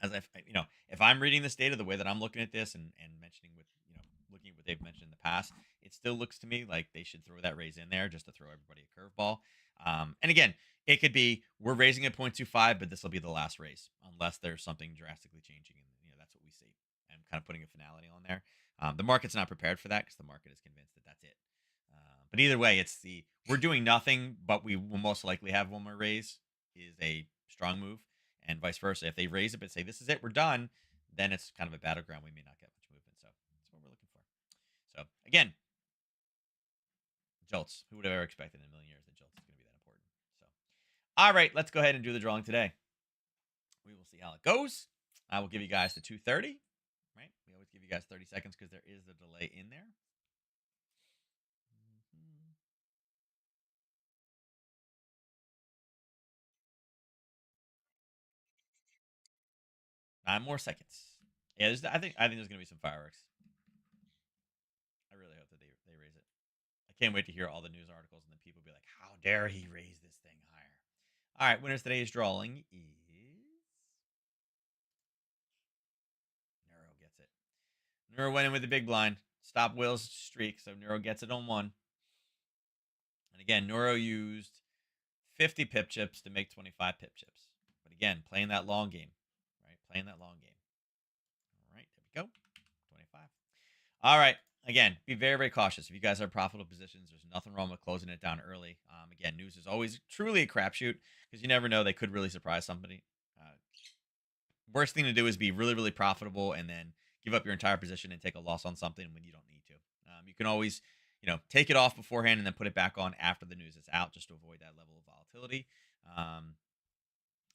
As if I'm reading this data the way that I'm looking at this and mentioning with looking at what they've mentioned in the past, it still looks to me like they should throw that raise in there just to throw everybody a curveball. And again, it could be we're raising at 0.25, but this will be the last raise unless there's something drastically changing, and that's what we see. I'm kind of putting a finality on there. The market's not prepared for that because the market is convinced that that's it. But either way, we're doing nothing, but we will most likely have one more raise is a strong move, and vice versa. If they raise it but say this is it, we're done, then it's kind of a battleground. We may not get much movement. So that's what we're looking for. So again, jolts. Who would have ever expected in a million years that jolts is going to be that important? So, all right, let's go ahead and do the drawing today. We will see how it goes. I will give you guys the 2:30. Right? We always give you guys 30 seconds because there is a delay in there. 9 more seconds. Yeah, I think there's gonna be some fireworks. I really hope that they raise it. I can't wait to hear all the news articles and then people be like, "How dare he raise this thing higher?" All right, winners today's drawing is Neuro gets it. Neuro went in with the big blind. Stop Will's streak, so Neuro gets it on 1. And again, Neuro used 50 pip chips to make 25 pip chips. But again, playing that long game, right? Playing that long game. All right, there we go. 25. All right. Again, be very, very cautious. If you guys are in profitable positions, there's nothing wrong with closing it down early. Again, news is always truly a crapshoot because you never know. They could really surprise somebody. Worst thing to do is be really, really profitable and then give up your entire position and take a loss on something when you don't need to. You can always, take it off beforehand and then put it back on after the news is out just to avoid that level of volatility.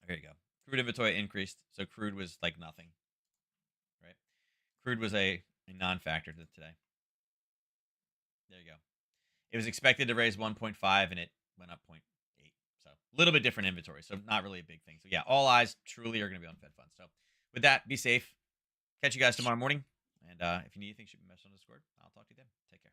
There you go. Crude inventory increased. So crude was like nothing, right? Crude was a non-factor today. There you go. It was expected to raise 1.5 and it went up 0.8. So a little bit different inventory. So not really a big thing. So yeah, all eyes truly are going to be on Fed funds. So with that, be safe. Catch you guys tomorrow morning. And if you need anything, shoot me a message on Discord. I'll talk to you then. Take care.